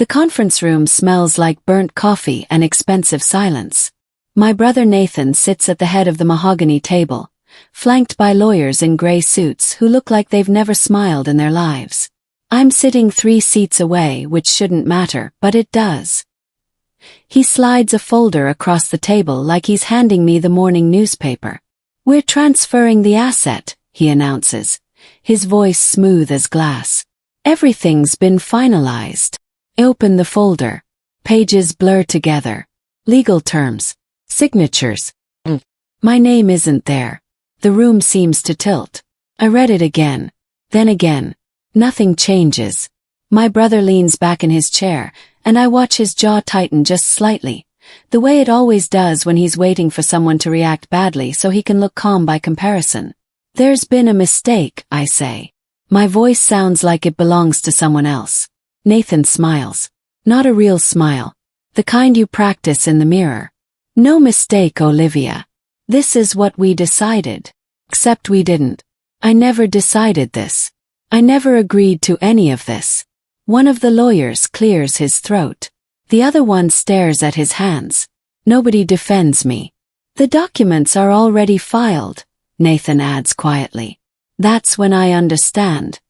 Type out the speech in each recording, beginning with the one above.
The conference room smells like burnt coffee and expensive silence. My brother Nathan sits at the head of the mahogany table, flanked by lawyers in gray suits who look like they've never smiled in their lives. I'm sitting 3 seats away, which shouldn't matter, but it does. He slides a folder across the table like he's handing me the morning newspaper. "We're transferring the asset," he announces, his voice smooth as glass. "Everything's been finalized." I open the folder. Pages blur together. Legal terms. Signatures. My name isn't there. The room seems to tilt. I read it again. Then again. Nothing changes. My brother leans back in his chair, and I watch his jaw tighten just slightly, the way it always does when he's waiting for someone to react badly so he can look calm by comparison. "There's been a mistake," I say. My voice sounds like it belongs to someone else. Nathan smiles. Not a real smile. The kind you practice in the mirror. "No mistake, Olivia. This is what we decided." Except we didn't. I never decided this. I never agreed to any of this. One of the lawyers clears his throat. The other one stares at his hands. Nobody defends me. "The documents are already filed," Nathan adds quietly. That's when I understand.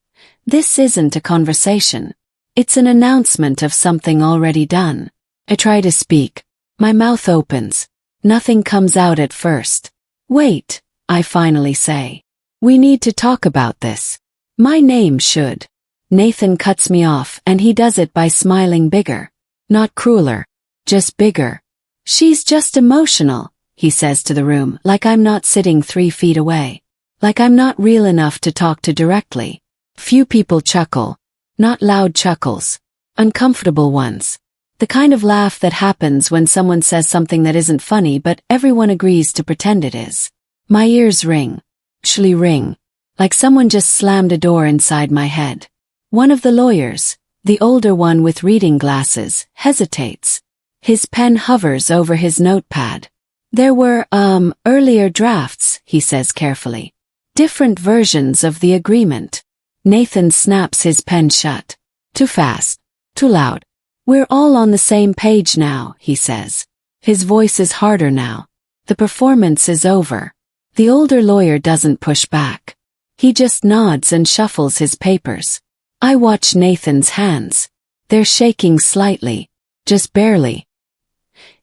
This isn't a conversation. It's an announcement of something already done. I try to speak. My mouth opens. Nothing comes out at first. "Wait," I finally say. "We need to talk about this. My name should." Nathan cuts me off, and he does it by smiling bigger. Not crueler. Just bigger. "She's just emotional," he says to the room, like I'm not sitting 3 feet away. Like I'm not real enough to talk to directly. Few people chuckle. Not loud chuckles. Uncomfortable ones. The kind of laugh that happens when someone says something that isn't funny but everyone agrees to pretend it is. My ears ring. Actually ring. Like someone just slammed a door inside my head. One of the lawyers, the older one with reading glasses, hesitates. His pen hovers over his notepad. "There were, earlier drafts," he says carefully. "Different versions of the agreement." Nathan snaps his pen shut. "Too fast. Too loud. We're all on the same page now," he says. His voice is harder now. The performance is over. The older lawyer doesn't push back. He just nods and shuffles his papers. I watch Nathan's hands. They're shaking slightly. Just barely.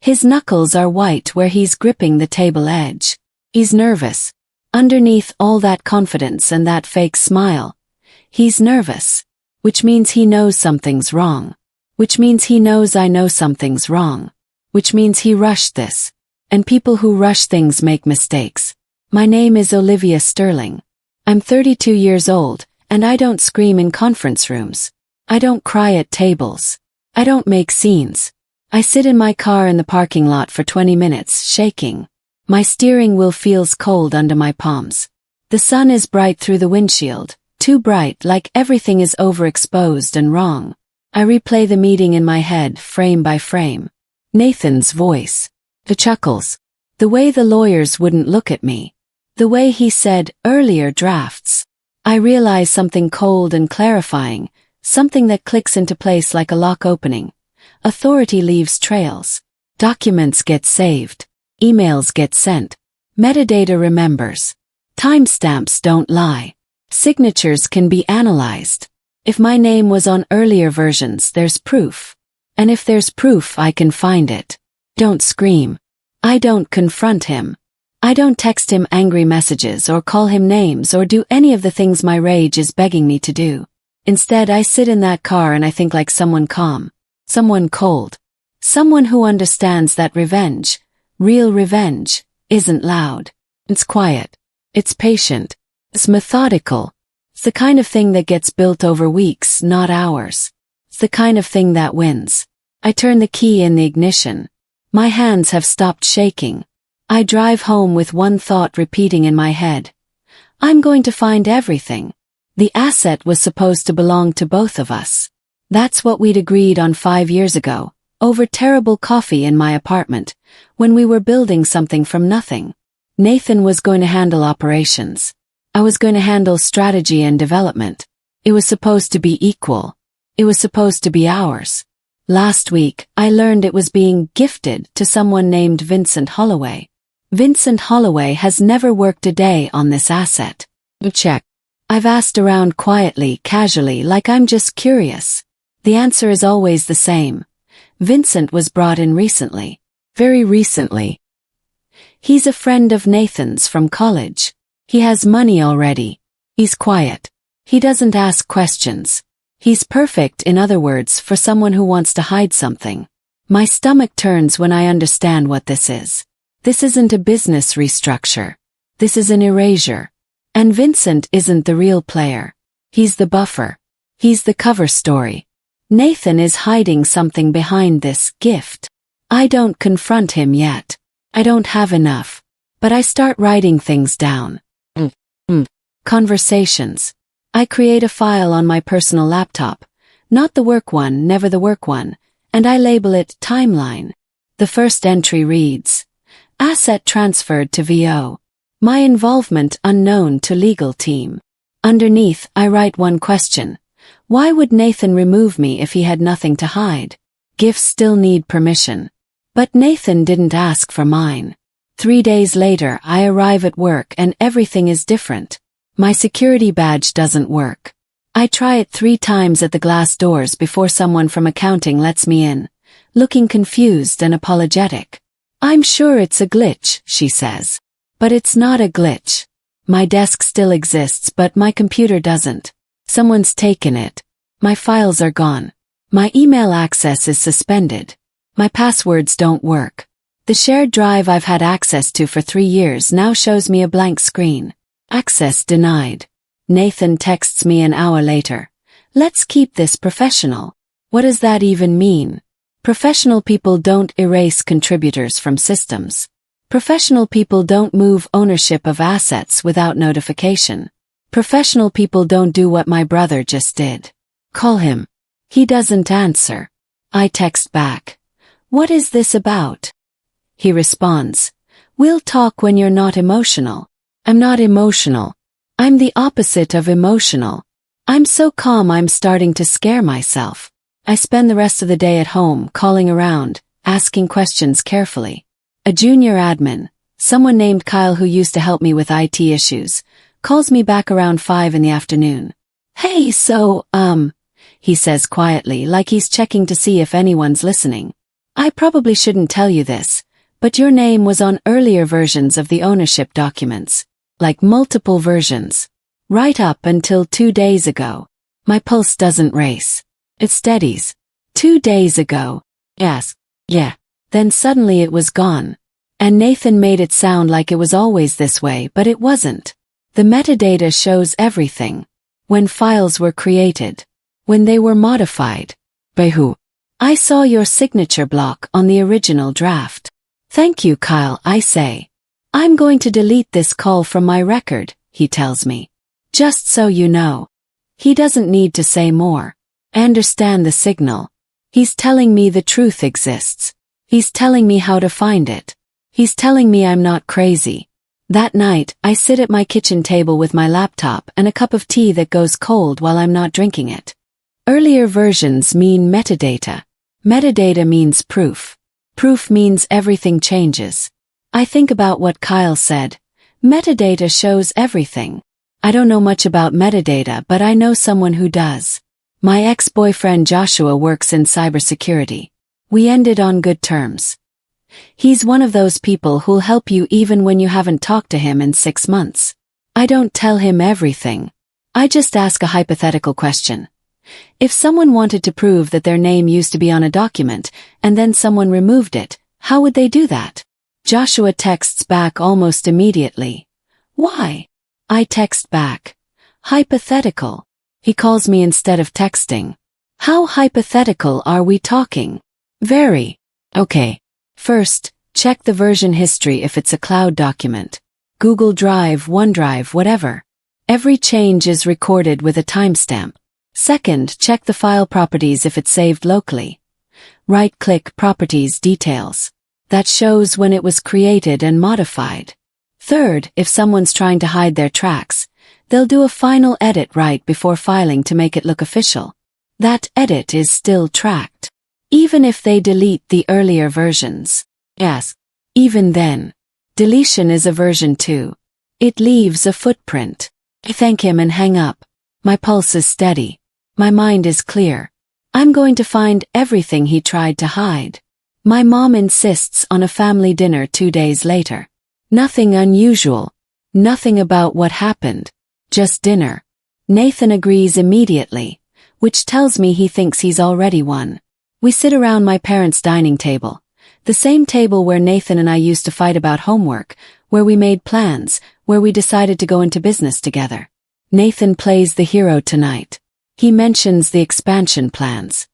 His knuckles are white where he's gripping the table edge. He's nervous. Underneath all that confidence and that fake smile, he's nervous. Which means he knows something's wrong. Which means he knows I know something's wrong. Which means he rushed this. And people who rush things make mistakes. My name is Olivia Sterling. I'm 32 years old, and I don't scream in conference rooms. I don't cry at tables. I don't make scenes. I sit in my car in the parking lot for 20 minutes, shaking. My steering wheel feels cold under my palms. The sun is bright through the windshield, too bright, like everything is overexposed and wrong. I replay the meeting in my head, frame by frame. Nathan's voice. The chuckles. The way the lawyers wouldn't look at me. The way he said, "earlier drafts." I realize something cold and clarifying, something that clicks into place like a lock opening. Authority leaves trails. Documents get saved. Emails get sent. Metadata remembers. Timestamps don't lie. Signatures can be analyzed. If my name was on earlier versions, there's proof. And if there's proof, I can find it. Don't scream. I don't confront him. I don't text him angry messages or call him names or do any of the things my rage is begging me to do. Instead, I sit in that car and I think like someone calm. Someone cold. Someone who understands that revenge, real revenge, isn't loud. It's quiet. It's patient. It's methodical. It's the kind of thing that gets built over weeks, not hours. It's the kind of thing that wins. I turn the key in the ignition. My hands have stopped shaking. I drive home with one thought repeating in my head. I'm going to find everything. The asset was supposed to belong to both of us. That's what we'd agreed on 5 years ago, over terrible coffee in my apartment, when we were building something from nothing. Nathan was going to handle operations. I was going to handle strategy and development. It was supposed to be equal. It was supposed to be ours. Last week, I learned it was being gifted to someone named Vincent Holloway. Vincent Holloway has never worked a day on this asset. Check. I've asked around quietly, casually, like I'm just curious. The answer is always the same. Vincent was brought in recently. Very recently. He's a friend of Nathan's from college. He has money already. He's quiet. He doesn't ask questions. He's perfect, in other words, for someone who wants to hide something. My stomach turns when I understand what this is. This isn't a business restructure. This is an erasure. And Vincent isn't the real player. He's the buffer. He's the cover story. Nathan is hiding something behind this gift. I don't confront him yet. I don't have enough. But I start writing things down. Conversations. I create a file on my personal laptop. Not the work one, never the work one. And I label it Timeline. The first entry reads, Asset transferred to VO. My involvement unknown to legal team. Underneath, I write one question. Why would Nathan remove me if he had nothing to hide? Gifts still need permission. But Nathan didn't ask for mine. 3 days later, I arrive at work and everything is different. My security badge doesn't work. I try it 3 times at the glass doors before someone from accounting lets me in, looking confused and apologetic. I'm sure it's a glitch, she says. But it's not a glitch. My desk still exists, but my computer doesn't. Someone's taken it. My files are gone. My email access is suspended. My passwords don't work. The shared drive I've had access to for 3 years now shows me a blank screen. Access denied. Nathan texts me an hour later. Let's keep this professional. What does that even mean? Professional people don't erase contributors from systems. Professional people don't move ownership of assets without notification. Professional people don't do what my brother just did. Call him. He doesn't answer. I text back. What is this about? He responds. We'll talk when you're not emotional. I'm not emotional. I'm the opposite of emotional. I'm so calm I'm starting to scare myself. I spend the rest of the day at home, calling around, asking questions carefully. A junior admin, someone named Kyle who used to help me with IT issues, calls me back around 5 in the afternoon. Hey, so, he says quietly, like he's checking to see if anyone's listening. I probably shouldn't tell you this, but your name was on earlier versions of the ownership documents. Like multiple versions. Right up until 2 days ago. My pulse doesn't race. It steadies. 2 days ago. Yes. Yeah. Then suddenly it was gone. And Nathan made it sound like it was always this way, but it wasn't. The metadata shows everything. When files were created. When they were modified. By who? I saw your signature block on the original draft. Thank you, Kyle, I say. I'm going to delete this call from my record, he tells me. Just so you know. He doesn't need to say more. I understand the signal. He's telling me the truth exists. He's telling me how to find it. He's telling me I'm not crazy. That night, I sit at my kitchen table with my laptop and a cup of tea that goes cold while I'm not drinking it. Earlier versions mean metadata. Metadata means proof. Proof means everything changes. I think about what Kyle said. Metadata shows everything. I don't know much about metadata, but I know someone who does. My ex-boyfriend Joshua works in cybersecurity. We ended on good terms. He's one of those people who'll help you even when you haven't talked to him in 6 months. I don't tell him everything. I just ask a hypothetical question. If someone wanted to prove that their name used to be on a document, and then someone removed it, how would they do that? Joshua texts back almost immediately. Why? I text back. Hypothetical. He calls me instead of texting. How hypothetical are we talking? Very. Okay. First, check the version history if it's a cloud document. Google Drive, OneDrive, whatever. Every change is recorded with a timestamp. Second, check the file properties if it's saved locally. Right-click Properties Details. That shows when it was created and modified. Third, if someone's trying to hide their tracks, they'll do a final edit right before filing to make it look official. That edit is still tracked. even if they delete the earlier versions. Yes. Even then. Deletion is a version too. It leaves a footprint. I thank him and hang up. My pulse is steady. My mind is clear. I'm going to find everything he tried to hide. My mom insists on a family dinner 2 days later. Nothing unusual. Nothing about what happened. Just dinner. Nathan agrees immediately, which tells me he thinks he's already won. We sit around my parents' dining table. The same table where Nathan and I used to fight about homework, where we made plans, where we decided to go into business together. Nathan plays the hero tonight. He mentions the expansion plans.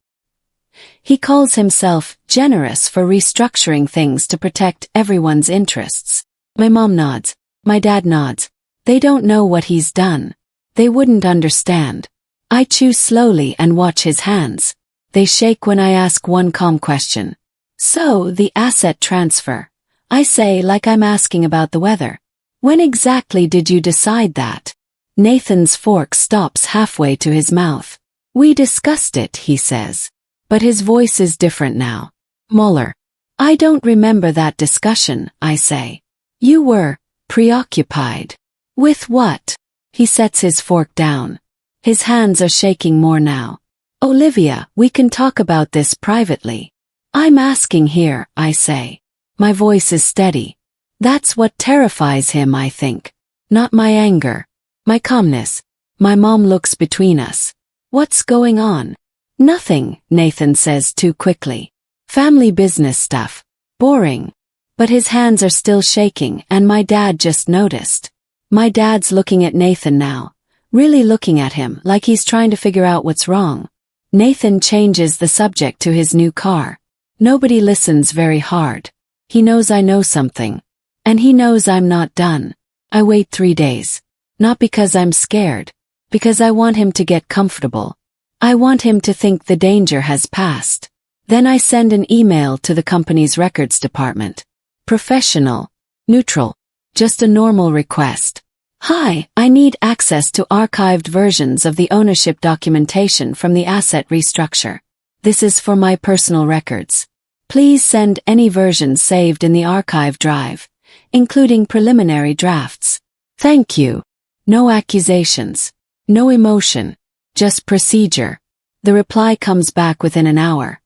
He calls himself generous for restructuring things to protect everyone's interests. My mom nods. My dad nods. They don't know what he's done. They wouldn't understand. I chew slowly and watch his hands. They shake when I ask one calm question. So, the asset transfer. I say like I'm asking about the weather. When exactly did you decide that? Nathan's fork stops halfway to his mouth. We discussed it, he says. But his voice is different now. Mueller. I don't remember that discussion, I say. You were preoccupied. With what? He sets his fork down. His hands are shaking more now. Olivia, we can talk about this privately. I'm asking here, I say. My voice is steady. That's what terrifies him, I think. Not my anger. My calmness. My mom looks between us. What's going on? Nothing, Nathan says too quickly. Family business stuff. Boring. But his hands are still shaking and my dad just noticed. My dad's looking at Nathan now. Really looking at him like he's trying to figure out what's wrong. Nathan changes the subject to his new car. Nobody listens very hard. He knows I know something. And he knows I'm not done. I wait 3 days. Not because I'm scared. Because I want him to get comfortable. I want him to think the danger has passed. Then I send an email to the company's records department. Professional. Neutral. Just a normal request. Hi, I need access to archived versions of the ownership documentation from the asset restructure. This is for my personal records. Please send any versions saved in the archive drive, including preliminary drafts. Thank you. No accusations. No emotion. Just procedure. The reply comes back within an hour.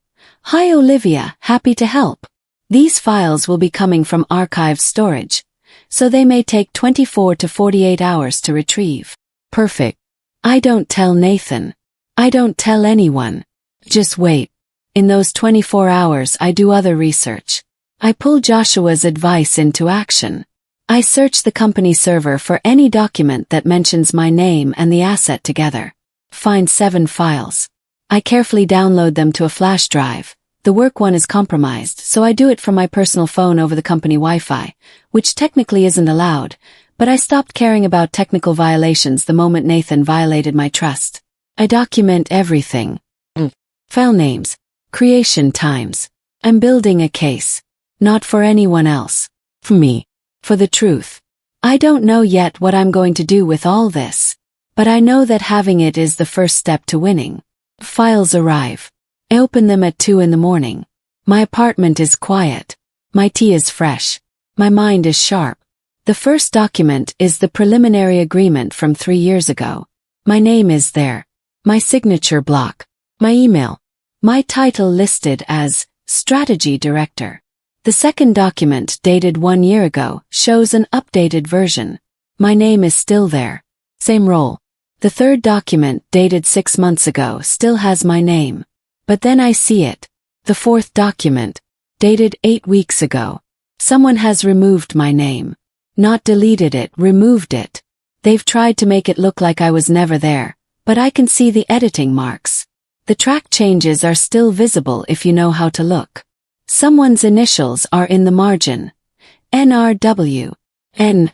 Hi Olivia, happy to help. These files will be coming from archive storage, so they may take 24 to 48 hours to retrieve. Perfect. I don't tell Nathan. I don't tell anyone. Just wait. In those 24 hours I do other research. I pull Joshua's advice into action. I search the company server for any document that mentions my name and the asset together. Find 7 files. I carefully download them to a flash drive. The work one is compromised, so I do it from my personal phone over the company Wi-Fi, which technically isn't allowed, but I stopped caring about technical violations the moment Nathan violated my trust. I document everything. File names. Creation times. I'm building a case. Not for anyone else. For me. For the truth. I don't know yet what I'm going to do with all this, but I know that having it is the first step to winning. Files arrive. I open them at 2 in the morning. My apartment is quiet. My tea is fresh. My mind is sharp. The first document is the preliminary agreement from 3 years ago. My name is there. My signature block. My email. My title listed as Strategy Director. The second document, dated 1 year ago, shows an updated version. My name is still there. Same role. The third document, dated 6 months ago, still has my name. But then I see it. The fourth document, dated 8 weeks ago. Someone has removed my name. Not deleted it, removed it. They've tried to make it look like I was never there, but I can see the editing marks. The track changes are still visible if you know how to look. Someone's initials are in the margin. NRW. N.R.W.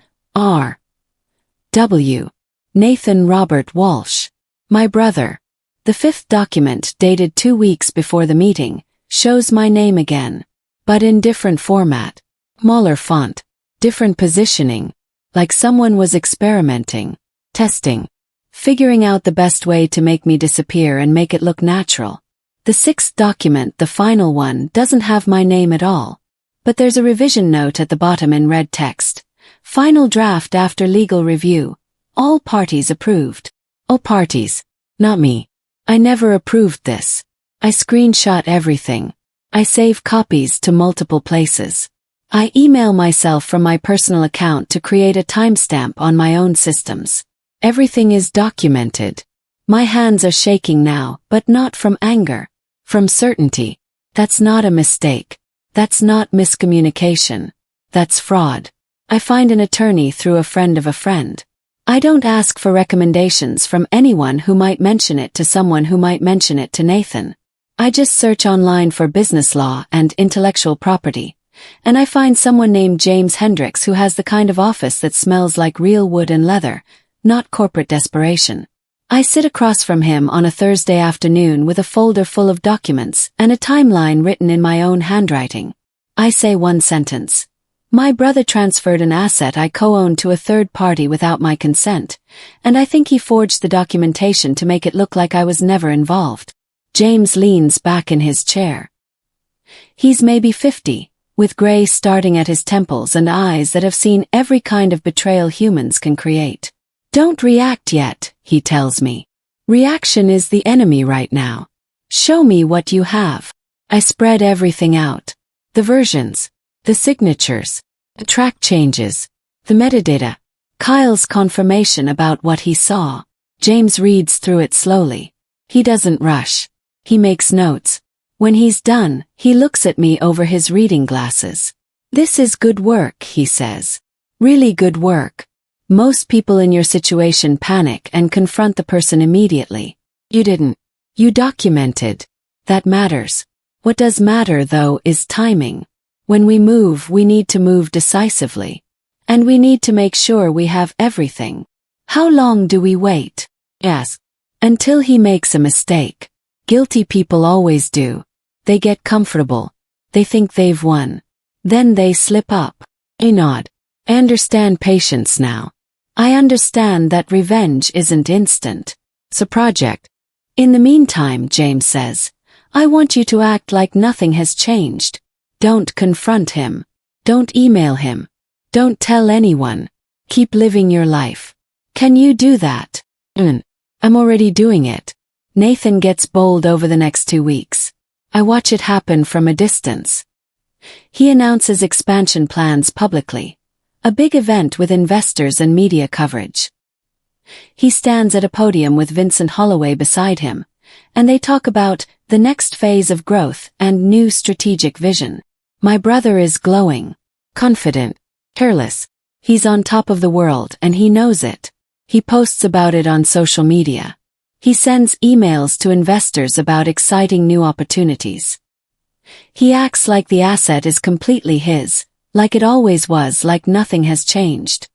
Nathan Robert Walsh. My brother. The fifth document, dated 2 weeks before the meeting, shows my name again. But in different format. Smaller font. Different positioning. Like someone was experimenting. Testing. Figuring out the best way to make me disappear and make it look natural. The sixth document, the final one, doesn't have my name at all. But there's a revision note at the bottom in red text. Final draft after legal review. All parties approved. Oh, parties. Not me. I never approved this. I screenshot everything. I save copies to multiple places. I email myself from my personal account to create a timestamp on my own systems. Everything is documented. My hands are shaking now, but not from anger. From certainty. That's not a mistake. That's not miscommunication. That's fraud. I find an attorney through a friend of a friend. I don't ask for recommendations from anyone who might mention it to someone who might mention it to Nathan. I just search online for business law and intellectual property, and I find someone named James Hendricks who has the kind of office that smells like real wood and leather, not corporate desperation. I sit across from him on a Thursday afternoon with a folder full of documents and a timeline written in my own handwriting. I say one sentence. My brother transferred an asset I co-owned to a third party without my consent, and I think he forged the documentation to make it look like I was never involved. James leans back in his chair. He's maybe 50, with gray starting at his temples and eyes that have seen every kind of betrayal humans can create. Don't react yet, he tells me. Reaction is the enemy right now. Show me what you have. I spread everything out. The versions. The signatures. The track changes. The metadata. Kyle's confirmation about what he saw. James reads through it slowly. He doesn't rush. He makes notes. When he's done, he looks at me over his reading glasses. This is good work, he says. Really good work. Most people in your situation panic and confront the person immediately. You didn't. You documented. That matters. What does matter, though, is timing. When we move, we need to move decisively. And we need to make sure we have everything. How long do we wait? Yes. Until he makes a mistake. Guilty people always do. They get comfortable. They think they've won. Then they slip up. I nod. I understand patience now. I understand that revenge isn't instant. It's a project. In the meantime, James says, I want you to act like nothing has changed. Don't confront him. Don't email him. Don't tell anyone. Keep living your life. Can you do that? I'm already doing it. Nathan gets bold over the next 2 weeks. I watch it happen from a distance. He announces expansion plans publicly. A big event with investors and media coverage. He stands at a podium with Vincent Holloway beside him, and they talk about the next phase of growth and new strategic vision. My brother is glowing, confident, careless. He's on top of the world and he knows it. He posts about it on social media. He sends emails to investors about exciting new opportunities. He acts like the asset is completely his, like it always was, like nothing has changed.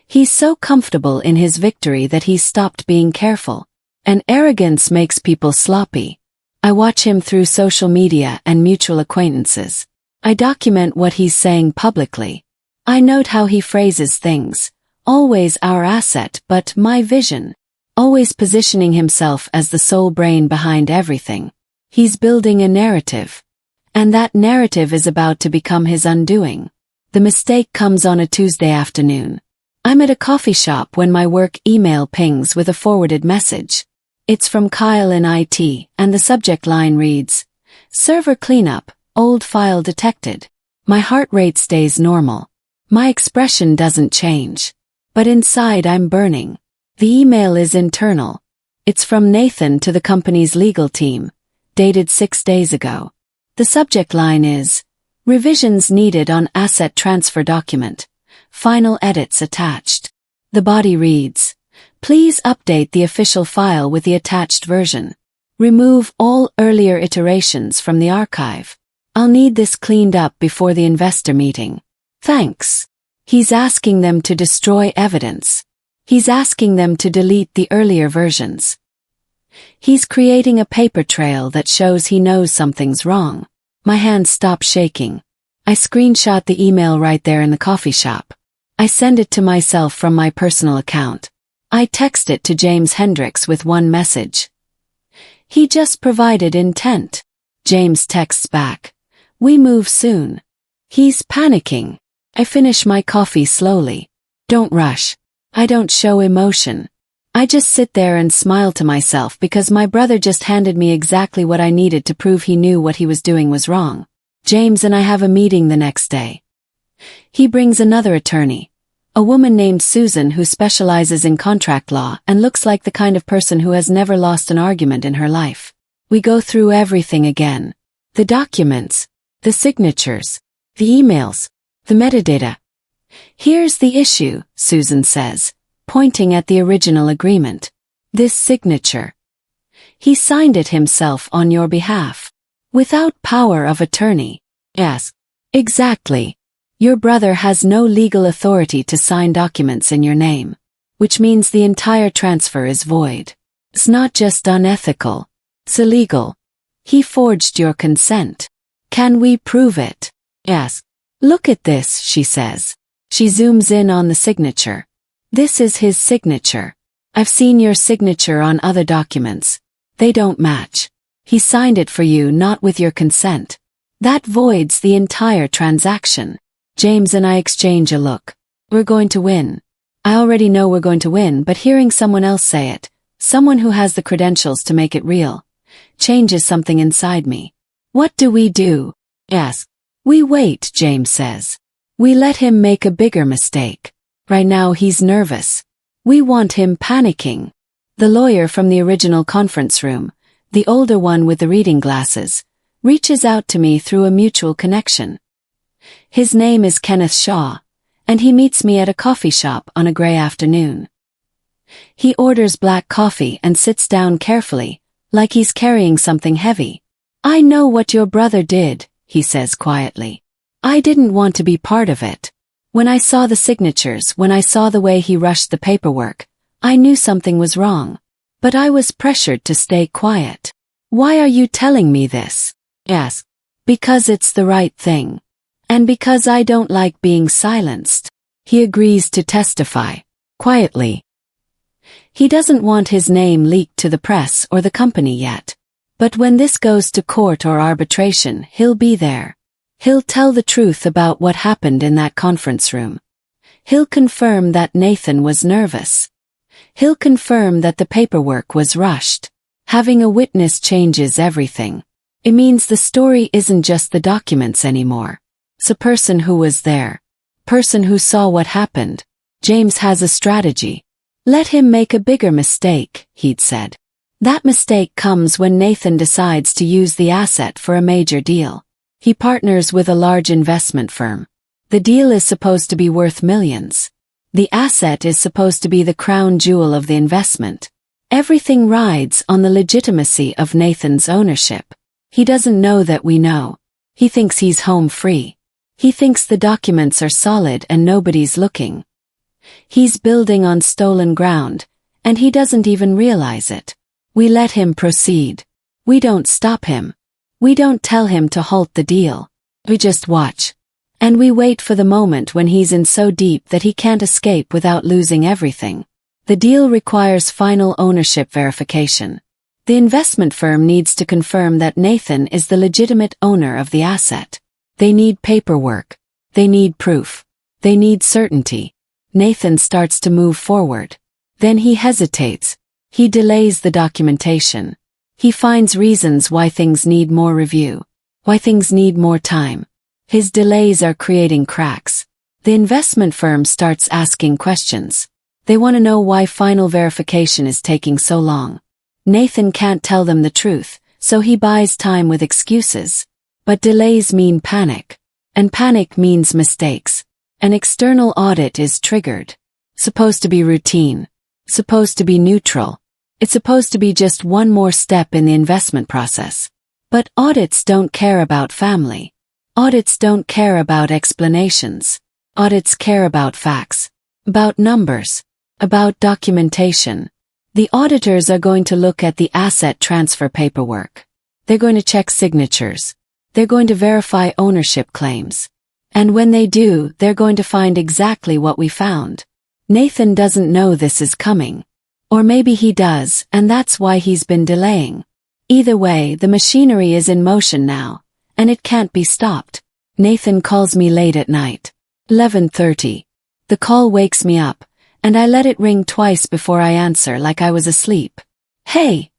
He's so comfortable in his victory that he's stopped being careful. And arrogance makes people sloppy. I watch him through social media and mutual acquaintances. I document what he's saying publicly. I note how he phrases things. Always our asset, but my vision. Always positioning himself as the sole brain behind everything. He's building a narrative. And that narrative is about to become his undoing. The mistake comes on a Tuesday afternoon. I'm at a coffee shop when my work email pings with a forwarded message. It's from Kyle in IT, and the subject line reads, Server cleanup, old file detected. My heart rate stays normal. My expression doesn't change. But inside I'm burning. The email is internal. It's from Nathan to the company's legal team, dated 6 days ago. The subject line is, Revisions needed on asset transfer document. Final edits attached. The body reads, Please update the official file with the attached version. Remove all earlier iterations from the archive. I'll need this cleaned up before the investor meeting. Thanks. He's asking them to destroy evidence. He's asking them to delete the earlier versions. He's creating a paper trail that shows he knows something's wrong. My hands stop shaking. I screenshot the email right there in the coffee shop. I send it to myself from my personal account. I text it to James Hendricks with one message. He just provided intent. James texts back. We move soon. He's panicking. I finish my coffee slowly. Don't rush. I don't show emotion. I just sit there and smile to myself because my brother just handed me exactly what I needed to prove he knew what he was doing was wrong. James and I have a meeting the next day. He brings another attorney, a woman named Susan who specializes in contract law and looks like the kind of person who has never lost an argument in her life. We go through everything again. The documents, the signatures, the emails, the metadata. Here's the issue, Susan says, pointing at the original agreement. This signature. He signed it himself on your behalf. Without power of attorney. Yes. Exactly. Your brother has no legal authority to sign documents in your name. Which means the entire transfer is void. It's not just unethical. It's illegal. He forged your consent. Can we prove it? Yes. Look at this, she says. She zooms in on the signature. This is his signature. I've seen your signature on other documents. They don't match. He signed it for you not with your consent. That voids the entire transaction. James and I exchange a look. We're going to win. I already know we're going to win, but hearing someone else say it, someone who has the credentials to make it real, changes something inside me. What do we do? Yes. We wait, James says. We let him make a bigger mistake. Right now he's nervous. We want him panicking. The lawyer from the original conference room, the older one with the reading glasses, reaches out to me through a mutual connection. His name is Kenneth Shaw, and he meets me at a coffee shop on a gray afternoon. He orders black coffee and sits down carefully, like he's carrying something heavy. I know what your brother did, he says quietly. I didn't want to be part of it. When I saw the signatures, when I saw the way he rushed the paperwork, I knew something was wrong. But I was pressured to stay quiet. Why are you telling me this? Yes. Because it's the right thing. And because I don't like being silenced. He agrees to testify. Quietly. He doesn't want his name leaked to the press or the company yet. But when this goes to court or arbitration, he'll be there. He'll tell the truth about what happened in that conference room. He'll confirm that Nathan was nervous. He'll confirm that the paperwork was rushed. Having a witness changes everything. It means the story isn't just the documents anymore. It's a person who was there. Person who saw what happened. James has a strategy. Let him make a bigger mistake, he'd said. That mistake comes when Nathan decides to use the asset for a major deal. He partners with a large investment firm. The deal is supposed to be worth millions. The asset is supposed to be the crown jewel of the investment. Everything rides on the legitimacy of Nathan's ownership. He doesn't know that we know. He thinks he's home free. He thinks the documents are solid and nobody's looking. He's building on stolen ground, and he doesn't even realize it. We let him proceed. We don't stop him. We don't tell him to halt the deal. We just watch. And we wait for the moment when he's in so deep that he can't escape without losing everything. The deal requires final ownership verification. The investment firm needs to confirm that Nathan is the legitimate owner of the asset. They need paperwork. They need proof. They need certainty. Nathan starts to move forward. Then he hesitates. He delays the documentation. He finds reasons why things need more review, why things need more time. His delays are creating cracks. The investment firm starts asking questions. They want to know why final verification is taking so long. Nathan can't tell them the truth, so he buys time with excuses. But delays mean panic. And panic means mistakes. An external audit is triggered. Supposed to be routine. Supposed to be neutral. It's supposed to be just one more step in the investment process. But audits don't care about family. Audits don't care about explanations. Audits care about facts. About numbers. About documentation. The auditors are going to look at the asset transfer paperwork. They're going to check signatures. They're going to verify ownership claims. And when they do, they're going to find exactly what we found. Nathan doesn't know this is coming. Or maybe he does, and that's why he's been delaying. Either way, the machinery is in motion now, and it can't be stopped. Nathan calls me late at night. 11:30. The call wakes me up, and I let it ring twice before I answer like I was asleep. Hey!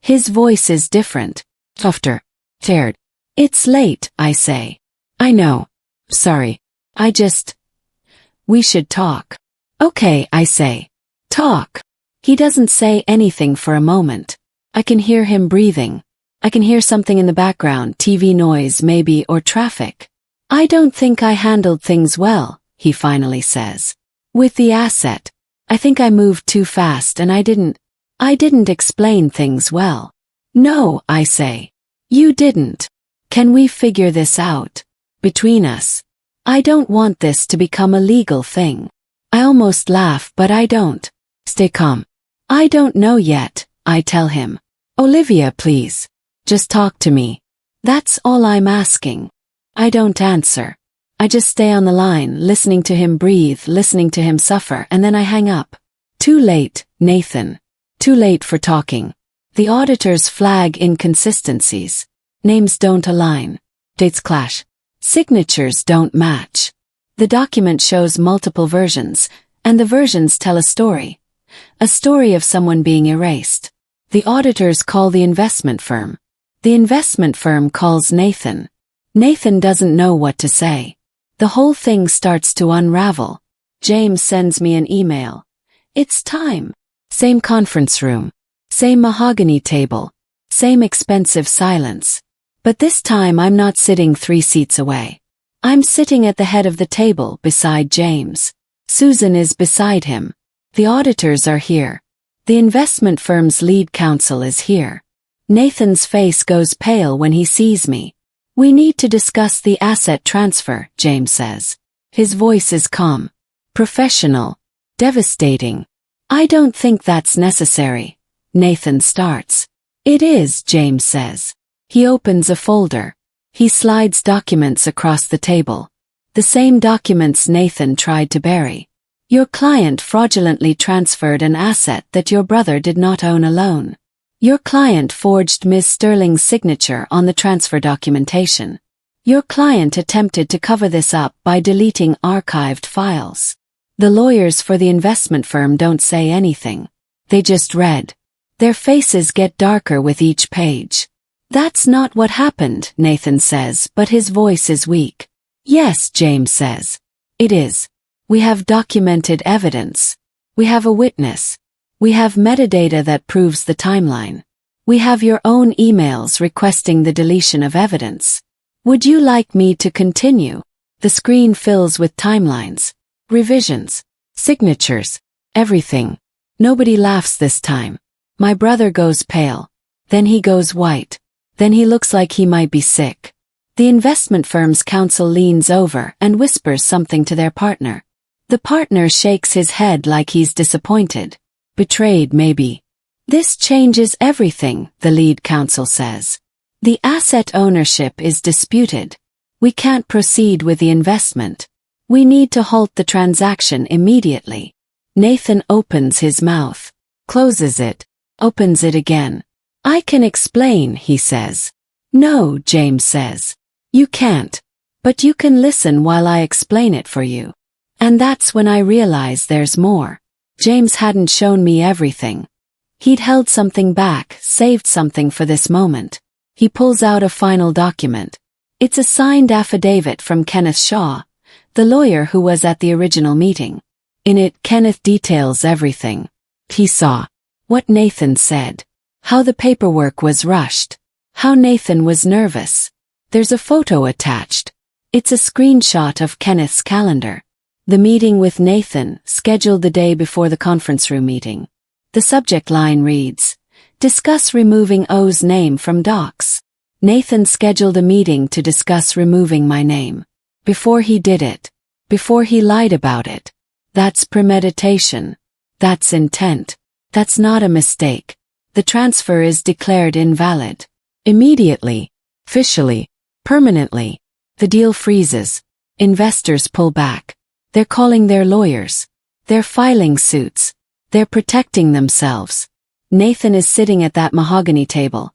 His voice is different. Softer. Tired. It's late, I say. I know. Sorry. We should talk. Okay, I say. Talk. He doesn't say anything for a moment. I can hear him breathing. I can hear something in the background, TV noise maybe, or traffic. I don't think I handled things well, he finally says. With the asset. I think I moved too fast and I didn't explain things well. No, I say. You didn't. Can we figure this out? Between us. I don't want this to become a legal thing. I almost laugh, but I don't. Stay calm. I don't know yet, I tell him. Olivia, please. Just talk to me. That's all I'm asking. I don't answer. I just stay on the line, listening to him breathe, listening to him suffer, and then I hang up. Too late, Nathan. Too late for talking. The auditors flag inconsistencies. Names don't align. Dates clash. Signatures don't match. The document shows multiple versions, and the versions tell a story. A story of someone being erased. The auditors call the investment firm. The investment firm calls Nathan. Nathan doesn't know what to say. The whole thing starts to unravel. James sends me an email. It's time. Same conference room. Same mahogany table. Same expensive silence. But this time I'm not sitting 3 seats away. I'm sitting at the head of the table beside James. Susan is beside him. The auditors are here. The investment firm's lead counsel is here. Nathan's face goes pale when he sees me. We need to discuss the asset transfer, James says. His voice is calm. Professional. Devastating. I don't think that's necessary. Nathan starts. It is, James says. He opens a folder. He slides documents across the table. The same documents Nathan tried to bury. Your client fraudulently transferred an asset that your brother did not own alone. Your client forged Ms. Sterling's signature on the transfer documentation. Your client attempted to cover this up by deleting archived files. The lawyers for the investment firm don't say anything. They just read. Their faces get darker with each page. That's not what happened, Nathan says, but his voice is weak. Yes, James says. It is. We have documented evidence. We have a witness. We have metadata that proves the timeline. We have your own emails requesting the deletion of evidence. Would you like me to continue? The screen fills with timelines, revisions, signatures, everything. Nobody laughs this time. My brother goes pale. Then he goes white. Then he looks like he might be sick. The investment firm's counsel leans over and whispers something to their partner. The partner shakes his head like he's disappointed. Betrayed, maybe. This changes everything, the lead counsel says. The asset ownership is disputed. We can't proceed with the investment. We need to halt the transaction immediately. Nathan opens his mouth, closes it, opens it again. I can explain, he says. No, James says. You can't. But you can listen while I explain it for you. And that's when I realize there's more. James hadn't shown me everything. He'd held something back, saved something for this moment. He pulls out a final document. It's a signed affidavit from Kenneth Shaw, the lawyer who was at the original meeting. In it, Kenneth details everything he saw, what Nathan said, how the paperwork was rushed, how Nathan was nervous. There's a photo attached. It's a screenshot of Kenneth's calendar. The meeting with Nathan, scheduled the day before the conference room meeting. The subject line reads, Discuss removing O's name from docs. Nathan scheduled a meeting to discuss removing my name. Before he did it. Before he lied about it. That's premeditation. That's intent. That's not a mistake. The transfer is declared invalid. Immediately. Officially. Permanently. The deal freezes. Investors pull back. They're calling their lawyers. They're filing suits. They're protecting themselves. Nathan is sitting at that mahogany table,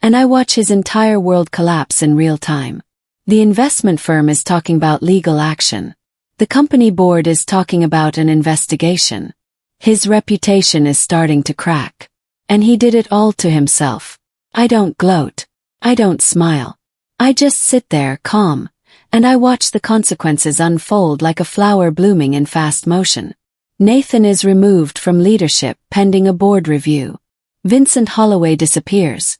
and I watch his entire world collapse in real time. The investment firm is talking about legal action. The company board is talking about an investigation. His reputation is starting to crack. And he did it all to himself. I don't gloat. I don't smile. I just sit there calm, and I watch the consequences unfold like a flower blooming in fast motion. Nathan is removed from leadership pending a board review. Vincent Holloway disappears.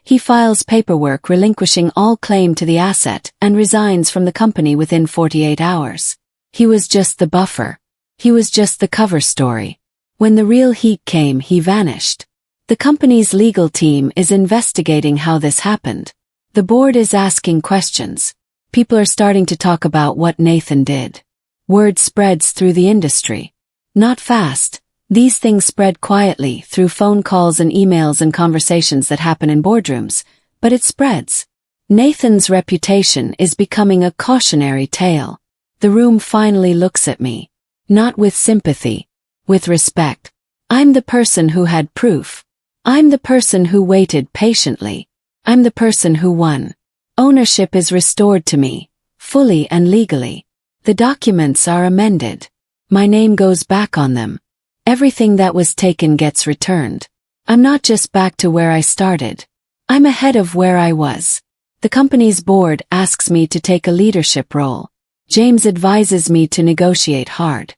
He files paperwork relinquishing all claim to the asset and resigns from the company within 48 hours. He was just the buffer. He was just the cover story. When the real heat came, he vanished. The company's legal team is investigating how this happened. The board is asking questions. People are starting to talk about what Nathan did. Word spreads through the industry. Not fast. These things spread quietly through phone calls and emails and conversations that happen in boardrooms, but it spreads. Nathan's reputation is becoming a cautionary tale. The room finally looks at me. Not with sympathy. With respect. I'm the person who had proof. I'm the person who waited patiently. I'm the person who won. Ownership is restored to me, fully and legally. The documents are amended. My name goes back on them. Everything that was taken gets returned. I'm not just back to where I started. I'm ahead of where I was. The company's board asks me to take a leadership role. James advises me to negotiate hard.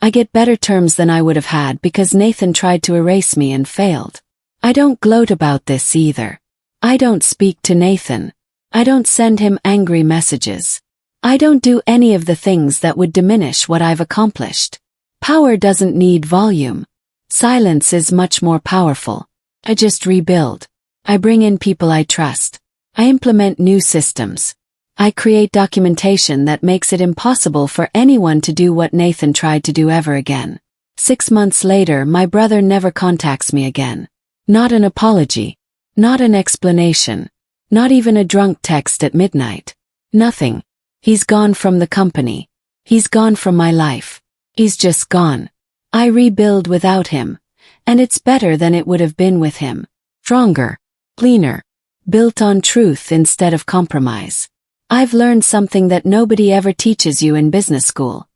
I get better terms than I would have had because Nathan tried to erase me and failed. I don't gloat about this either. I don't speak to Nathan. I don't send him angry messages. I don't do any of the things that would diminish what I've accomplished. Power doesn't need volume. Silence is much more powerful. I just rebuild. I bring in people I trust. I implement new systems. I create documentation that makes it impossible for anyone to do what Nathan tried to do ever again. 6 months later, my brother never contacts me again. Not an apology. Not an explanation. Not even a drunk text at midnight. Nothing. He's gone from the company. He's gone from my life. He's just gone. I rebuild without him. And it's better than it would have been with him. Stronger. Cleaner. Built on truth instead of compromise. I've learned something that nobody ever teaches you in business school.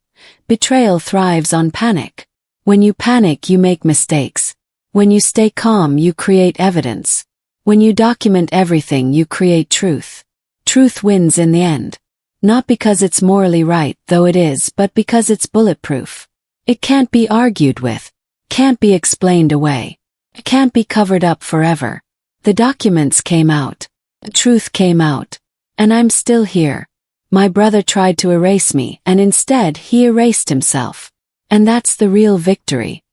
Betrayal thrives on panic. When you panic, you make mistakes. When you stay calm, you create evidence. When you document everything, you create truth. Truth wins in the end. Not because it's morally right, though it is, but because it's bulletproof. It can't be argued with. Can't be explained away. It can't be covered up forever. The documents came out. The truth came out. And I'm still here. My brother tried to erase me, and instead he erased himself. And that's the real victory.